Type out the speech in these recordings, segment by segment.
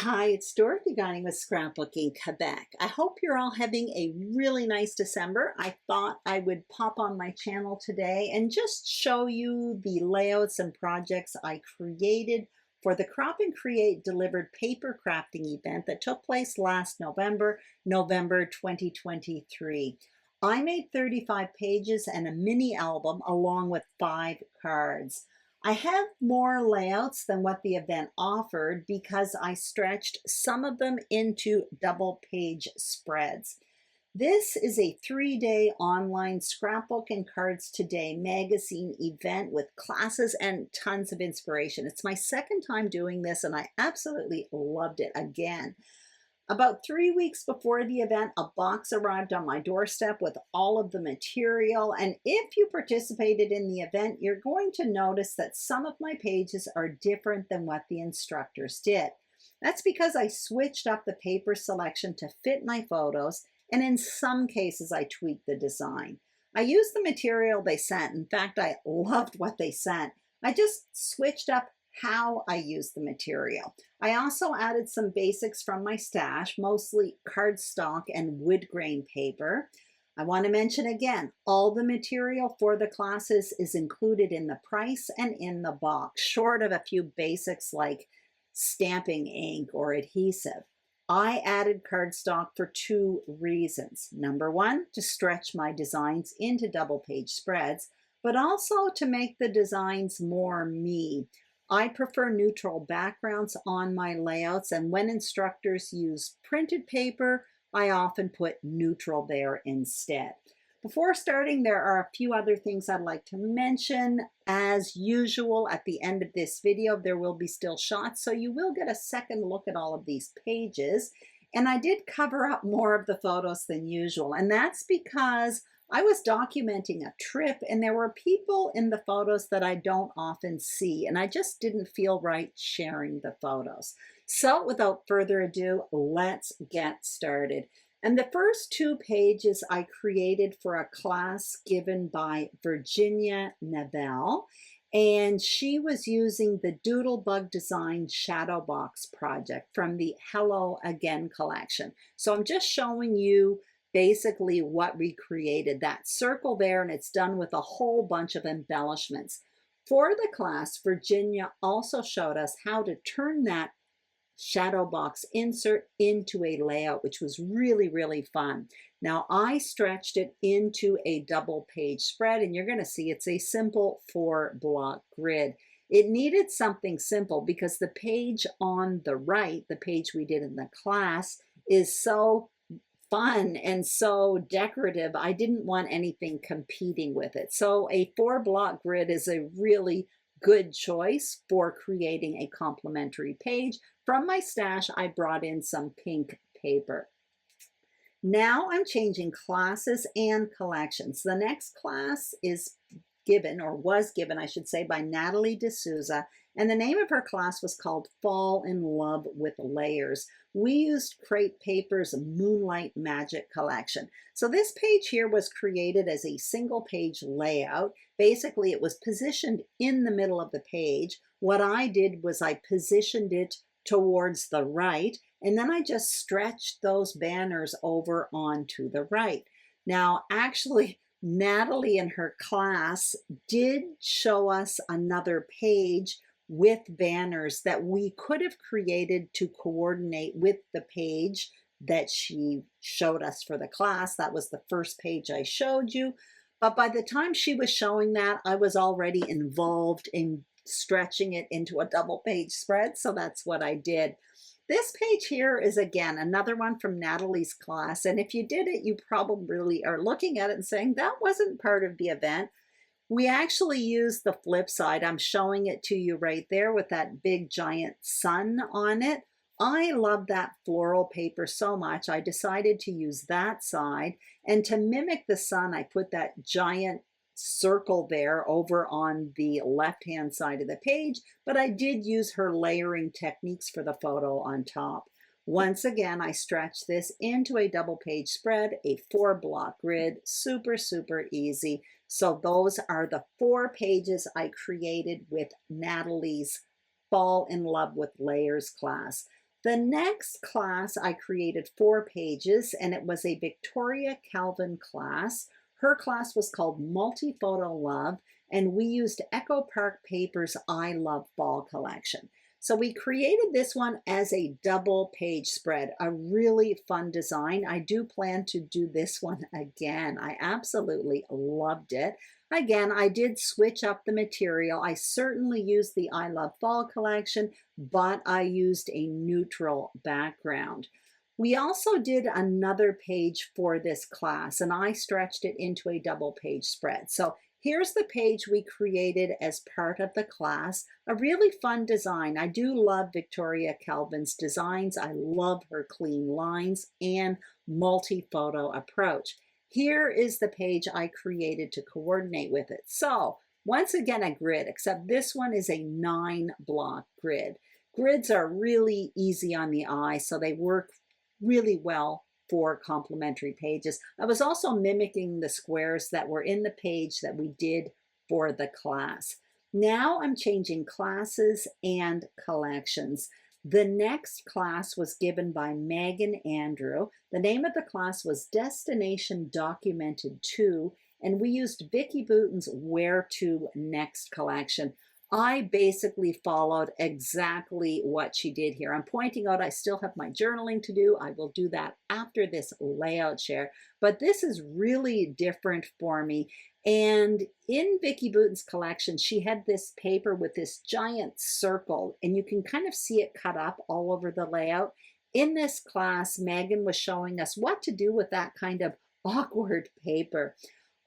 Hi, it's Dorothy Guinan with Scrapbooking Quebec. I hope you're all having a really nice December. I thought I would pop on my channel today and just show you the layouts and projects I created for the Crop and Create delivered paper crafting event that took place last November, November 2023. I made 35 pages and a mini album along with 5 cards. I have more layouts than what the event offered because I stretched some of them into double page spreads. This is a 3-day online Scrapbook and Cards Today magazine event with classes and tons of inspiration. It's my second time doing this and I absolutely loved it again. About 3 weeks before the event, a box arrived on my doorstep with all of the material. And if you participated in the event, you're going to notice that some of my pages are different than what the instructors did. That's because I switched up the paper selection to fit my photos, and in some cases I tweaked the design. I used the material they sent. In fact, I loved what they sent. I just switched up how I use the material. I also added some basics from my stash, mostly cardstock and wood grain paper. I want to mention again, all the material for the classes is included in the price and in the box, short of a few basics like stamping ink or adhesive. I added cardstock for 2 reasons. Number 1, to stretch my designs into double page spreads, but also to make the designs more me. I prefer neutral backgrounds on my layouts, and when instructors use printed paper, I often put neutral there instead. Before starting, there are a few other things I'd like to mention. As usual, at the end of this video, there will be still shots, so you will get a second look at all of these pages. And I did cover up more of the photos than usual, and that's because I was documenting a trip and there were people in the photos that I don't often see, and I just didn't feel right sharing the photos. So without further ado, let's get started. And the first 2 pages I created for a class given by Virginia Nebel, and she was using the Doodlebug Design Shadow Box project from the Hello Again collection. So I'm just showing you basically what we created, that circle there, and it's done with a whole bunch of embellishments. For the class, Virginia also showed us how to turn that shadow box insert into a layout, which was really, really fun. Now I stretched it into a double page spread, and you're going to see it's a simple 4-block grid. It needed something simple because the page on the right, the page we did in the class, is so fun and so decorative. I didn't want anything competing with it. So a 4-block grid is a really good choice for creating a complementary page. From my stash, I brought in some pink paper. Now I'm changing classes and collections. The next class is given, or was given, I should say, by Natalie Dezell, and the name of her class was called Fall in Love with Layers. We used Crate Paper's Moonlight Magic collection. So this page here was created as a single page layout. Basically, it was positioned in the middle of the page. What I did was I positioned it towards the right, and then I just stretched those banners over onto the right. Now, actually, Natalie in her class did show us another page with banners that we could have created to coordinate with the page that she showed us for the class. That was the first page I showed you. But by the time she was showing that, I was already involved in stretching it into a double page spread. So that's what I did. This page here is, again, another one from Natalie's class. And if you did it, you probably are looking at it and saying, that wasn't part of the event. We actually used the flip side. I'm showing it to you right there with that big giant sun on it. I love that floral paper so much, I decided to use that side. And to mimic the sun, I put that giant circle there over on the left-hand side of the page, but I did use her layering techniques for the photo on top. Once again, I stretched this into a double page spread, a 4-block grid, super, super easy. So those are the 4 pages I created with Natalie's Fall in Love with Layers class. The next class, I created 4 pages, and it was a Victoria Calvin class. Her class was called Multi-Photo Love, and we used Echo Park Paper's I Love Fall collection. So we created this one as a double page spread, a really fun design. I do plan to do this one again. I absolutely loved it. Again, I did switch up the material. I certainly used the I Love Fall collection, but I used a neutral background. We also did another page for this class, and I stretched it into a double page spread. So here's the page we created as part of the class. A really fun design. I do love Victoria Calvin's designs. I love her clean lines and multi-photo approach. Here is the page I created to coordinate with it. So once again, a grid, except this one is a 9-block grid. Grids are really easy on the eye, so they work really well for complementary pages. I was also mimicking the squares that were in the page that we did for the class. Now I'm changing classes and collections. The next class was given by Megan Andrew. The name of the class was Destination Documented 2, and we used Vicki Boutin's Where To Next collection. I basically followed exactly what she did here. I'm pointing out I still have my journaling to do. I will do that after this layout share, but this is really different for me. And in Vicki Boutin's collection, she had this paper with this giant circle, and you can kind of see it cut up all over the layout. In this class, Megan was showing us what to do with that kind of awkward paper.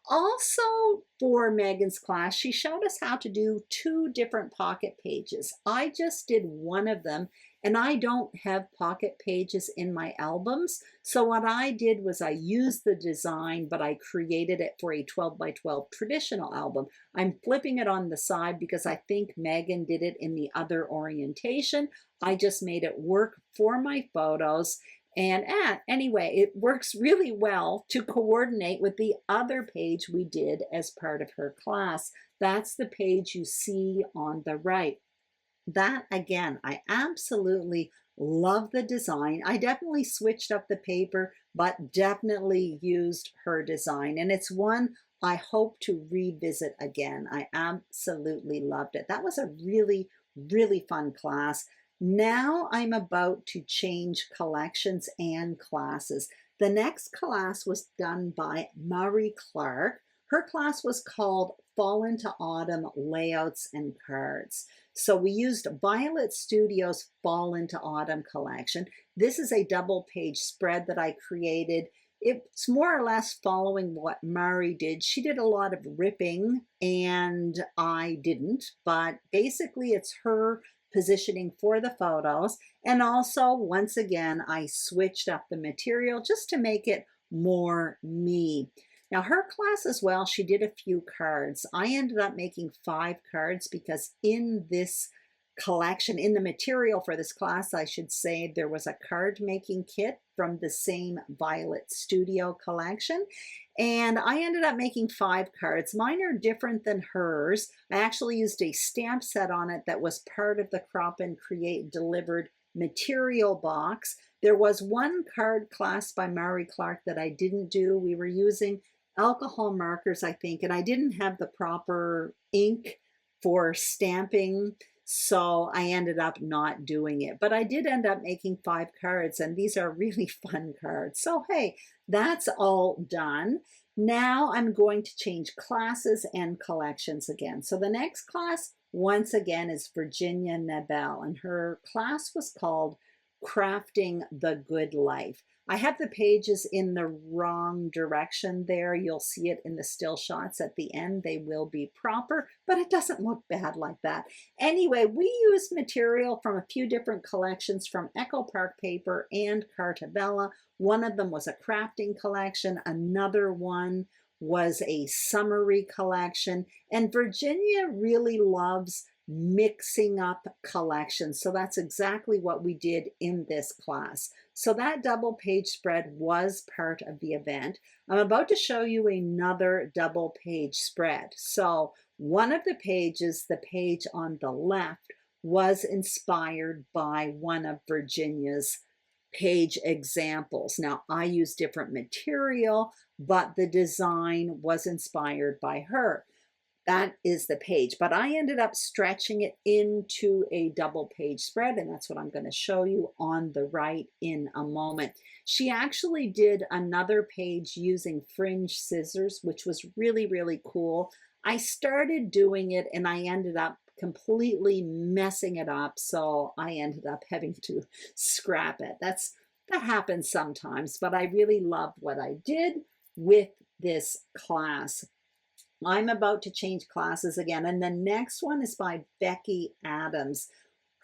Also, for Megan's class, she showed us how to do 2 different pocket pages. I just did one of them, and I don't have pocket pages in my albums. So what I did was I used the design, but I created it for a 12 by 12 traditional album. I'm flipping it on the side because I think Megan did it in the other orientation. I just made it work for my photos. And anyway, it works really well to coordinate with the other page we did as part of her class. That's the page you see on the right. That, again, I absolutely love the design. I definitely switched up the paper, but definitely used her design. And it's one I hope to revisit again. I absolutely loved it. That was a really, really fun class. Now I'm about to change collections and classes. The next class was done by Maury Clark. Her class was called Fall into Autumn Layouts and Cards. So we used Violet Studios' Fall into Autumn collection. This is a double page spread that I created. It's more or less following what Maury did. She did a lot of ripping and I didn't, but basically it's her positioning for the photos. And also, once again, I switched up the material just to make it more me. Now her class as well, she did a few cards. I ended up making 5 cards because in this collection, in the material for this class, I should say, there was a card making kit from the same Violet Studio collection. And I ended up making 5 cards. Mine are different than hers. I actually used a stamp set on it that was part of the Crop and Create delivered material box. There was one card class by Maury Clark that I didn't do. We were using alcohol markers, I think, and I didn't have the proper ink for stamping, so I ended up not doing it. But I did end up making 5 cards, and these are really fun cards. So hey, that's all done. Now I'm going to change classes and collections again. So the next class, once again, is Virginia Nebel, and her class was called Crafting the Good Life. I have the pages in the wrong direction there. You'll see it in the still shots at the end. They will be proper, but it doesn't look bad like that. Anyway, we used material from a few different collections from Echo Park Paper and Cartabella. One of them was a crafting collection. Another one was a summary collection. And Virginia really loves mixing up collections. So that's exactly what we did in this class. So that double page spread was part of the event. I'm about to show you another double page spread. So one of the pages, the page on the left, was inspired by one of Virginia's page examples. Now, I use different material, but the design was inspired by her. That is the page, but I ended up stretching it into a double page spread, and that's what I'm going to show you on the right in a moment. She actually did another page using fringe scissors, which was really, really cool. I started doing it and I ended up completely messing it up, so I ended up having to scrap it. That happens sometimes, but I really loved what I did with this class. I'm about to change classes again, and the next one is by Becky Adams.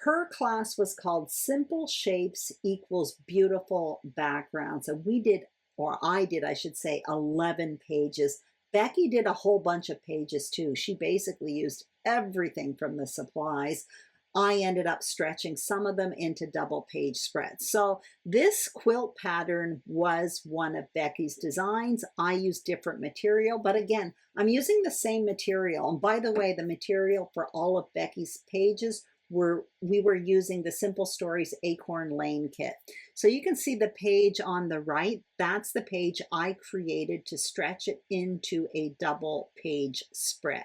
Her class was called Simple Shapes Equals Beautiful Backgrounds, and we did, or I did, I should say, 11 pages. Becky did a whole bunch of pages too. She basically used everything from the supplies. I ended up stretching some of them into double page spreads. So this quilt pattern was one of Becky's designs. I used different material, but again, I'm using the same material. And by the way, the material for all of Becky's pages we were using the Simple Stories Acorn Lane kit. So you can see the page on the right. That's the page I created to stretch it into a double page spread.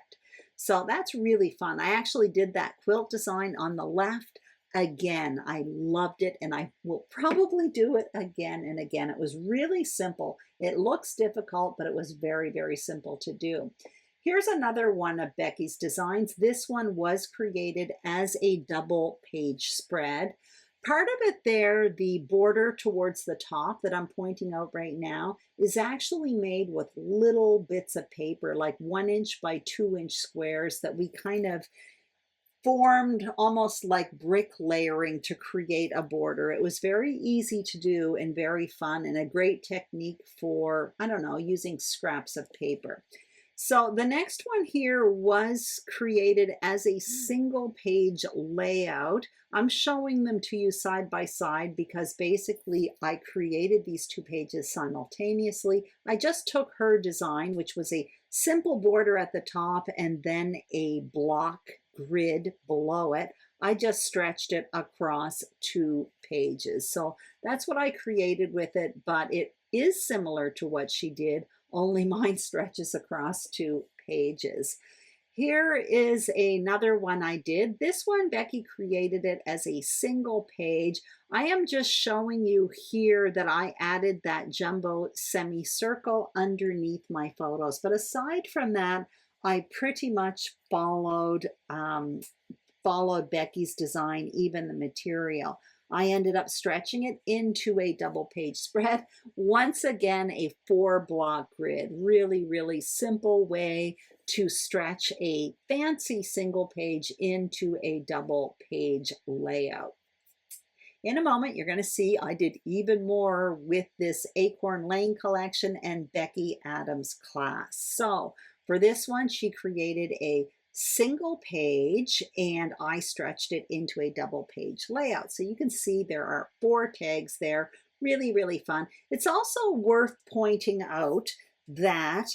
So that's really fun. I actually did that quilt design on the left again. I loved it, and I will probably do it again and again. It was really simple. It looks difficult, but it was very, very simple to do. Here's another one of Becky's designs. This one was created as a double page spread. Part of it there, the border towards the top that I'm pointing out right now, is actually made with little bits of paper, like 1 inch by 2 inch squares that we kind of formed almost like brick layering to create a border. It was very easy to do and very fun, and a great technique for, I don't know, using scraps of paper. So the next one here was created as a single page layout. I'm showing them to you side by side because basically I created these two pages simultaneously. I just took her design, which was a simple border at the top and then a block grid below it. I just stretched it across 2 pages. So that's what I created with it, but it is similar to what she did, only mine stretches across 2 pages. Here is another one I did. This one, Becky created it as a single page. I am just showing you here that I added that jumbo semicircle underneath my photos. But aside from that, I pretty much followed Becky's design, even the material. I ended up stretching it into a double page spread. Once again, a 4-block grid. Really, really simple way to stretch a fancy single page into a double page layout. In a moment, you're going to see I did even more with this Acorn Lane collection and Becky Adams class. So for this one, she created a single page and I stretched it into a double page layout. So you can see there are 4 tags there. Really, really fun. It's also worth pointing out that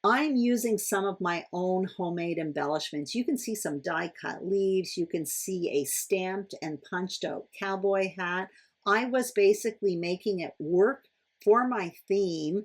I'm using some of my own homemade embellishments. You can see some die cut leaves. You can see a stamped and punched out cowboy hat. I was basically making it work for my theme,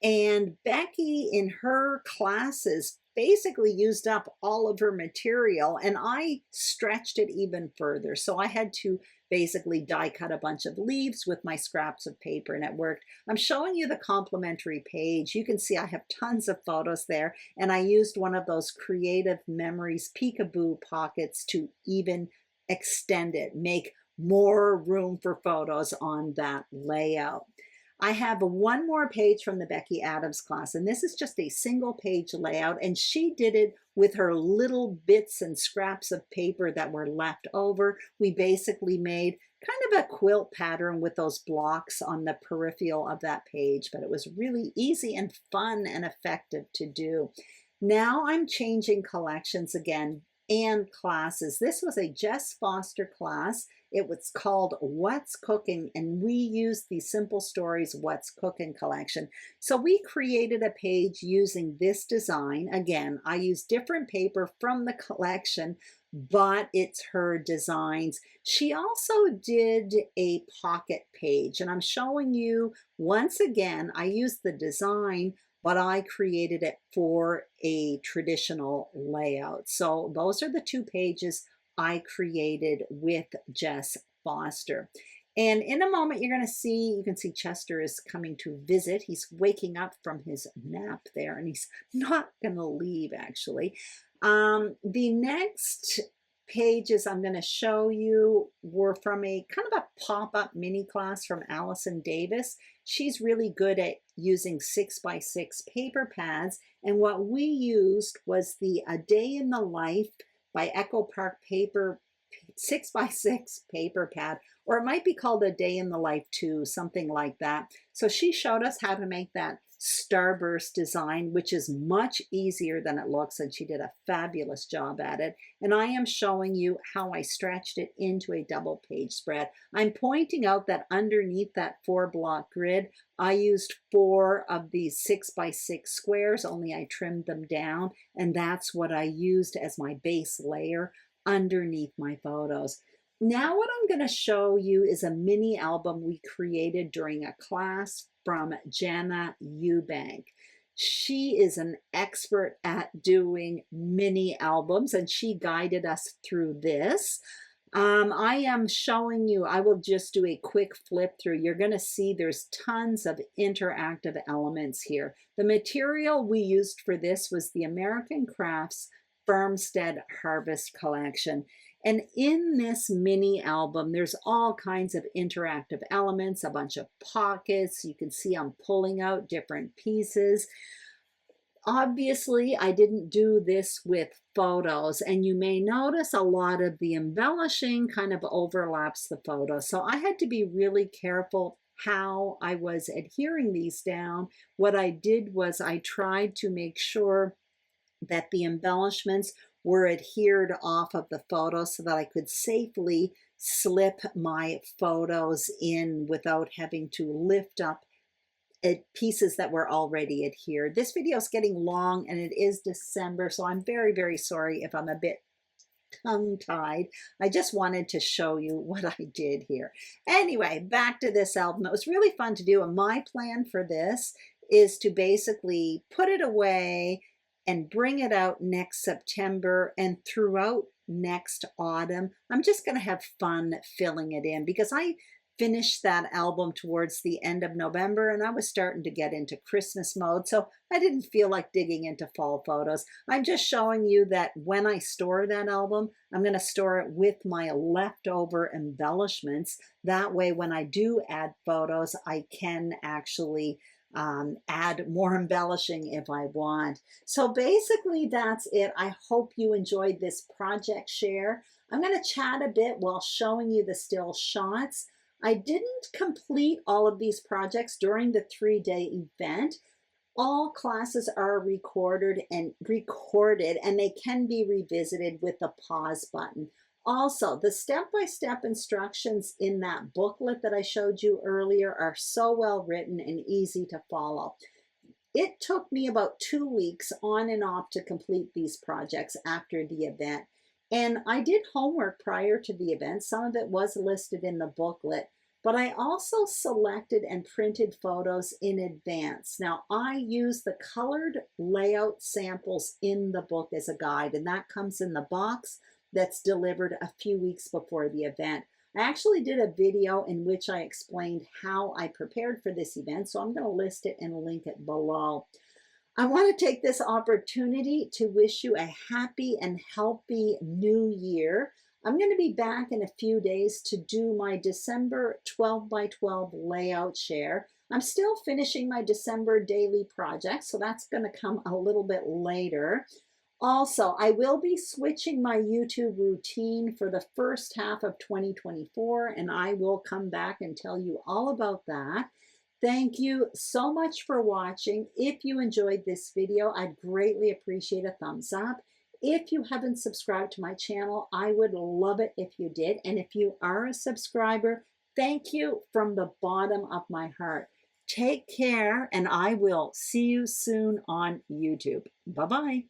and Becky in her classes basically used up all of her material, and I stretched it even further. So I had to basically die cut a bunch of leaves with my scraps of paper, and it worked. I'm showing you the complimentary page. You can see I have tons of photos there, and I used one of those Creative Memories peekaboo pockets to even extend it, make more room for photos on that layout. I have one more page from the Becky Adams class, and this is just a single page layout, and she did it with her little bits and scraps of paper that were left over. We basically made kind of a quilt pattern with those blocks on the peripheral of that page, but it was really easy and fun and effective to do. Now I'm changing collections again and classes. This was a Jess Foster class. It was called What's Cooking, and we used the Simple Stories What's Cooking collection. So we created a page using this design. Again, I used different paper from the collection, but it's her designs. She also did a pocket page, and I'm showing you once again, I used the design, but I created it for a traditional layout. So those are the two pages I created with Jess Foster. And in a moment, you're going to see, you can see Chester is coming to visit. He's waking up from his nap there, and he's not going to leave, actually. The next pages I'm going to show you were from a kind of a pop-up mini class from Alison Davis. She's really good at using 6x6 paper pads, and what we used was the A Day in the Life by Echo Park paper 6x6 paper pad, or it might be called A Day in the Life 2, something like that. So she showed us how to make that starburst design, which is much easier than it looks, and she did a fabulous job at it. And I am showing you how I stretched it into a double page spread. I'm pointing out that underneath that 4-block grid, I used 4 of these 6x6 squares, only I trimmed them down, and that's what I used as my base layer underneath my photos. Now what I'm going to show you is a mini album we created during a class from Janna Eubank. She is an expert at doing mini albums, and she guided us through this. I am showing you, I will just do a quick flip through. You're going to see there's tons of interactive elements here. The material we used for this was the American Crafts Farmstead Harvest Collection. And in this mini album, there's all kinds of interactive elements, a bunch of pockets. You can see I'm pulling out different pieces. Obviously, I didn't do this with photos, and you may notice a lot of the embellishing kind of overlaps the photo. So I had to be really careful how I was adhering these down. What I did was I tried to make sure that the embellishments were adhered off of the photo so that I could safely slip my photos in without having to lift up pieces that were already adhered. This video is getting long, and it is December, so I'm very, very sorry if I'm a bit tongue-tied. I just wanted to show you what I did here. Anyway, back to this album. It was really fun to do, and my plan for this is to basically put it away and bring it out next September, and throughout next autumn. I'm just going to have fun filling it in, because I finished that album towards the end of November, and I was starting to get into Christmas mode, so I didn't feel like digging into fall photos. I'm just showing you that when I store that album, I'm going to store it with my leftover embellishments. That way, when I do add photos, I can actually add more embellishing if I want. So basically that's it. I hope you enjoyed this project share. I'm going to chat a bit while showing you the still shots. I didn't complete all of these projects during the 3-day event. All classes are recorded and they can be revisited with the pause button. Also, the step-by-step instructions in that booklet that I showed you earlier are so well written and easy to follow. It took me about 2 weeks on and off to complete these projects after the event. And I did homework prior to the event. Some of it was listed in the booklet, but I also selected and printed photos in advance. Now, I use the colored layout samples in the book as a guide, and that comes in the box that's delivered a few weeks before the event. I actually did a video in which I explained how I prepared for this event, so I'm going to list it and link it below. I want to take this opportunity to wish you a happy and healthy new year. I'm going to be back in a few days to do my December 12x12 layout share. I'm still finishing my December daily project, so that's going to come a little bit later. Also, I will be switching my YouTube routine for the first half of 2024, and I will come back and tell you all about that. Thank you so much for watching. If you enjoyed this video, I'd greatly appreciate a thumbs up. If you haven't subscribed to my channel, I would love it if you did. And if you are a subscriber, thank you from the bottom of my heart. Take care, and I will see you soon on YouTube. Bye-bye.